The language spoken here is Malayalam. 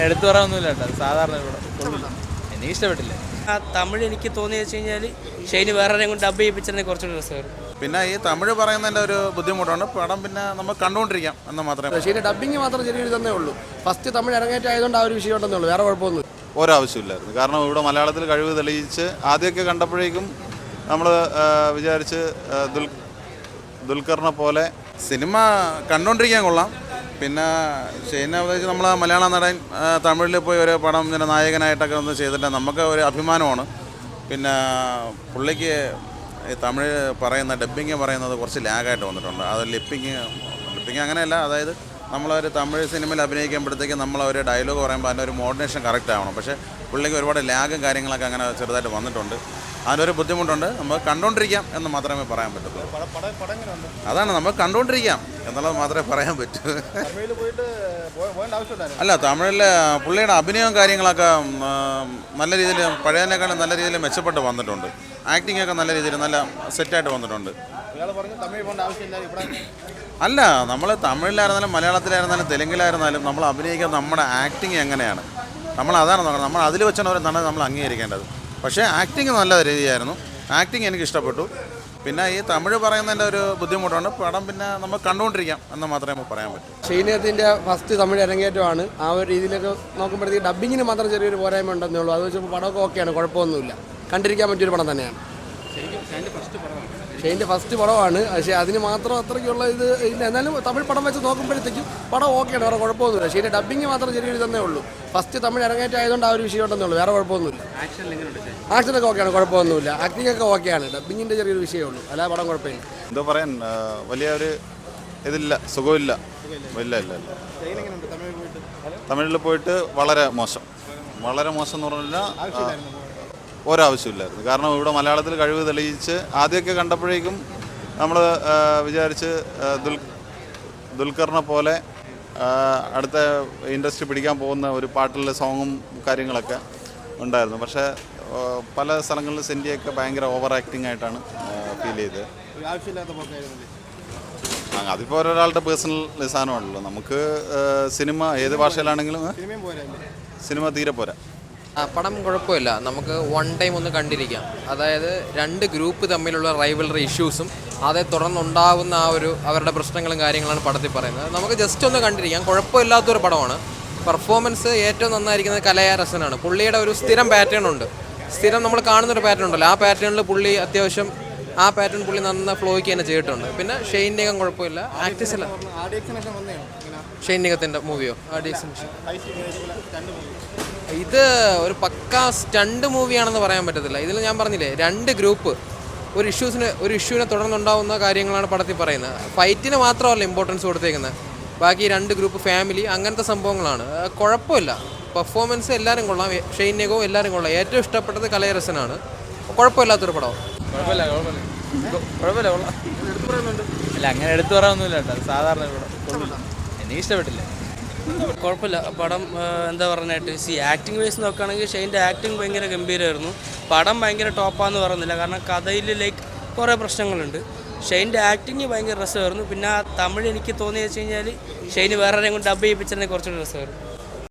എടുത്തു പറയാനൊന്നുമില്ല കേട്ടോ, സാധാരണ ഇവിടെ എനിക്ക് ഇഷ്ടപ്പെട്ടില്ല. ആ തമിഴ് എനിക്ക് തോന്നിയെന്ന് വെച്ച് കഴിഞ്ഞാൽ ഷെയ്ന് വേറെ കൊണ്ട് ഡബ് ചെയ്യിപ്പിച്ചിരുന്നെങ്കിൽ കുറച്ചുകൂടി രസമായിരുന്നു. പിന്നെ ഈ തമിഴ് പറയുന്നതിൻ്റെ ഒരു ബുദ്ധിമുട്ടുണ്ട്. പടം പിന്നെ നമുക്ക് കണ്ടുകൊണ്ടിരിക്കാം എന്ന് മാത്രമേ. ഷെയ്ന് ഡബ്ബിങ് മാത്രം ചെറിയൊരു തന്നെ ഉള്ളൂ. ഫസ്റ്റ് തമിഴ് അരങ്ങേറ്റമായതുകൊണ്ട് ആ ഒരു വിഷയം ഉണ്ടെന്നേ ഉള്ളൂ, വേറെ കുഴപ്പമൊന്നും ഒരാവശ്യമില്ലായിരുന്നു. കാരണം ഇവിടെ മലയാളത്തിൽ കഴിവ് തെളിയിച്ച് ആദ്യമൊക്കെ കണ്ടപ്പോഴേക്കും നമ്മൾ വിചാരിച്ച് ദുൽഖറിനെ പോലെ സിനിമ കണ്ടുകൊണ്ടിരിക്കാൻ കൊള്ളാം. പിന്നെ ഷെയ്നെ അപേക്ഷിച്ച് നമ്മൾ മലയാള നടൻ തമിഴിൽ പോയി ഒരു പടം ഇങ്ങനെ നായകനായിട്ടൊക്കെ ഒന്ന് ചെയ്തിട്ട് നമുക്ക് ഒരു അഭിമാനമാണ്. പിന്നെ പുള്ളിക്ക് ഈ തമിഴ് പറയുന്ന ഡബ്ബിങ് പറയുന്നത് കുറച്ച് ലാഗായിട്ട് വന്നിട്ടുണ്ട്. അത് ലിപ്പിങ് അങ്ങനെയല്ല, അതായത് നമ്മളൊരു തമിഴ് സിനിമയിൽ അഭിനയിക്കുമ്പോഴത്തേക്കും നമ്മളൊരു ഡയലോഗ് പറയുമ്പോൾ അതിൻ്റെ ഒരു മോഡുലേഷൻ കറക്റ്റ് ആവണം. പക്ഷേ പുള്ളിക്ക് ഒരുപാട് ലാഗും കാര്യങ്ങളൊക്കെ അങ്ങനെ ചെറുതായിട്ട് വന്നിട്ടുണ്ട്. അതിനൊരു ബുദ്ധിമുട്ടുണ്ട്. നമുക്ക് കണ്ടുകൊണ്ടിരിക്കാം എന്ന് മാത്രമേ പറയാൻ പറ്റത്തുള്ളൂ. അതാണ്, നമുക്ക് കണ്ടുകൊണ്ടിരിക്കാം എന്നുള്ളത് മാത്രമേ പറയാൻ പറ്റൂ. അല്ല, തമിഴിൽ പുള്ളിയുടെ അഭിനയവും കാര്യങ്ങളൊക്കെ നല്ല രീതിയിൽ പഴയതിനേക്കാളും നല്ല രീതിയിൽ മെച്ചപ്പെട്ട് വന്നിട്ടുണ്ട്. ആക്ടിംഗ് ഒക്കെ നല്ല രീതിയിൽ നല്ല സെറ്റായിട്ട് വന്നിട്ടുണ്ട്. അല്ല, നമ്മൾ തമിഴിലായിരുന്നാലും മലയാളത്തിലായിരുന്നാലും തെലുങ്കിലായിരുന്നാലും നമ്മൾ അഭിനയിക്കാൻ നമ്മുടെ ആക്ടിങ് എങ്ങനെയാണ്, നമ്മൾ അതാണ് നോക്കണം. നമ്മൾ അതിൽ വെച്ചാണ് ഒരു നടനെ നമ്മൾ അംഗീകരിക്കേണ്ടത്. പക്ഷേ ആക്ടിങ് നല്ല രീതിയായിരുന്നു. ആക്ടിങ് എനിക്ക് ഇഷ്ടപ്പെട്ടു. പിന്നെ ഈ തമിഴ് പറയുന്നതിൻ്റെ ഒരു ബുദ്ധിമുട്ടുണ്ട്. പടം പിന്നെ നമുക്ക് കണ്ടുകൊണ്ടിരിക്കാം എന്ന് മാത്രമേ പറയാൻ പറ്റൂ. ഷെയ്നത്തിൻ്റെ ഫസ്റ്റ് തമിഴ് അരങ്ങേറ്റമാണ്. ആ ഒരു രീതിയിലൊക്കെ നോക്കുമ്പോഴത്തേക്ക് ഡബ്ബിങ്ങിന് മാത്രം ചെറിയൊരു പോരായ്മ ഉണ്ടെന്നേ ഉള്ളൂ. അത് വെച്ചപ്പോൾ പടമൊക്കെ ഓക്കെയാണ്, കുഴപ്പമൊന്നുമില്ല. കണ്ടിരിക്കാൻ പറ്റിയൊരു പടം തന്നെയാണ്. ഷെയ്ൻ്റെ ഫസ്റ്റ് പടമാണ്, പക്ഷേ അതിന് മാത്രം അത്രയ്ക്കുള്ള ഇത് ഇല്ല. എന്നാലും തമിഴ് പടം വെച്ച് നോക്കുമ്പോഴത്തേക്കും പടം ഓക്കെയാണ്, വേറെ കുഴപ്പമൊന്നുമില്ല. ഷെയ്ൻ്റെ ഡബ്ബിങ് മാത്രം ചെറിയൊരു തന്നെ ഉള്ളൂ. ഫസ്റ്റ് തമിഴ് അരങ്ങേറ്റമായതുകൊണ്ട് ആ ഒരു വിഷയം ഉണ്ടെന്നേ ഉള്ളൂ, വേറെ കുഴപ്പമൊന്നുമില്ല. ആക്ഷനൊക്കെ ഓക്കെയാണ്, കുഴപ്പമൊന്നുമില്ല. ആക്ടിംഗ് ഒക്കെ ഓക്കെയാണ്. ഡബ്ബിങ്ങിൻ്റെ ചെറിയൊരു വിഷയമേ ഉള്ളൂ, അല്ലാതെ പടം കുഴപ്പമില്ല. എന്താ പറയാൻ, വലിയ ഒരു ഇതില്ല, സുഖമില്ല. ഇല്ല ഇല്ല ഇല്ല. തമിഴിൽ പോയിട്ട് വളരെ മോശം എന്ന് പറഞ്ഞാൽ ഒരാവശ്യമില്ലായിരുന്നു. കാരണം ഇവിടെ മലയാളത്തിൽ കഴിവ് തെളിയിച്ച് ആദ്യമൊക്കെ കണ്ടപ്പോഴേക്കും നമ്മൾ വിചാരിച്ച് ദുൽഖറിനെ പോലെ അടുത്ത ഇൻഡസ്ട്രി പിടിക്കാൻ പോകുന്ന ഒരു പാട്ടിലെ സോങ്ങും കാര്യങ്ങളൊക്കെ ഉണ്ടായിരുന്നു. പക്ഷേ പല സ്ഥലങ്ങളിലും സെൻറ്റിയൊക്കെ ഭയങ്കര ഓവർ ആക്ടിങ് ആയിട്ടാണ് ഫീൽ ചെയ്തത്. അതിപ്പോൾ ഒരാളുടെ പേഴ്സണൽ സാധനമാണല്ലോ. നമുക്ക് സിനിമ ഏത് ഭാഷയിലാണെങ്കിലും സിനിമ തീരെ പോരാ. പടം കുഴപ്പമില്ല, നമുക്ക് വൺ ടൈം ഒന്ന് കണ്ടിരിക്കാം. അതായത് രണ്ട് ഗ്രൂപ്പ് തമ്മിലുള്ള റൈവലറി ഇഷ്യൂസും അതേ തുടർന്നുണ്ടാകുന്ന ആ ഒരു അവരുടെ പ്രശ്നങ്ങളും കാര്യങ്ങളാണ് പടത്തിൽ പറയുന്നത്. നമുക്ക് ജസ്റ്റ് ഒന്ന് കണ്ടിരിക്കാം, കുഴപ്പമില്ലാത്തൊരു പടമാണ്. പെർഫോമൻസ് ഏറ്റവും നന്നായിരിക്കുന്നത് കലയാരസനാണ്. പുള്ളിയുടെ ഒരു സ്ഥിരം പാറ്റേൺ ഉണ്ട്, സ്ഥിരം നമ്മൾ കാണുന്നൊരു പാറ്റേൺ ഉണ്ടല്ലോ, ആ പാറ്റേണിൽ പുള്ളി അത്യാവശ്യം ആ പാറ്റേൺ പുള്ളി നന്ന ഫ്ലോയ്ക്ക് തന്നെ ചെയ്തിട്ടുണ്ട്. പിന്നെ ഷെയ്നികം കുഴപ്പമില്ല, ആക്ടേഴ്സ് അല്ല. ഷെയ്നികത്തിൻ്റെ മൂവിയോ ഇത് ഒരു പക്കാ സ്റ്റണ്ട് മൂവിയാണെന്ന് പറയാൻ പറ്റത്തില്ല. ഇതിൽ ഞാൻ പറഞ്ഞില്ലേ, രണ്ട് ഗ്രൂപ്പ് ഒരു ഇഷ്യൂവിനെ തുടർന്നുണ്ടാവുന്ന കാര്യങ്ങളാണ് പടത്തിൽ പറയുന്നത്. ഫൈറ്റിന് മാത്രമല്ല ഇമ്പോർട്ടൻസ് കൊടുത്തേക്കുന്നത്, ബാക്കി രണ്ട് ഗ്രൂപ്പ് ഫാമിലി അങ്ങനത്തെ സംഭവങ്ങളാണ്. കുഴപ്പമില്ല, പെർഫോമൻസ് എല്ലാവരും കൊള്ളാം, ഷെയ്നികവും എല്ലാവരും കൊള്ളാം. ഏറ്റവും ഇഷ്ടപ്പെട്ടത് കലയരസനാണ്. കുഴപ്പമില്ലാത്തൊരു പടം. അല്ല, അങ്ങനെ എടുത്തു പറയാനൊന്നുമില്ല കേട്ടോ, സാധാരണ ഇവിടെ എനിക്ക് ഇഷ്ടപ്പെട്ടില്ല. കുഴപ്പമില്ല പടം. എന്താ പറഞ്ഞായിട്ട് ആക്ടിങ് വൈസ് നോക്കുകയാണെങ്കിൽ ഷെയ്ൻ്റെ ആക്ടിങ് ഭയങ്കര ഗംഭീരമായിരുന്നു. പടം ഭയങ്കര ടോപ്പാന്ന് പറയുന്നില്ല, കാരണം കഥയിൽ കുറേ പ്രശ്നങ്ങളുണ്ട്. ഷെയ്ൻ്റെ ആക്ടിങ് ഭയങ്കര രസമായിരുന്നു. പിന്നെ ആ തമിഴ് എനിക്ക് തോന്നിയെന്ന് വെച്ച് കഴിഞ്ഞാൽ ഷെയ്ന് വേറെ കൊണ്ട് ഡബ് ചെയ്യിപ്പിച്ചിരുന്നെങ്കിൽ കുറച്ചുകൂടി രസമായിരുന്നു.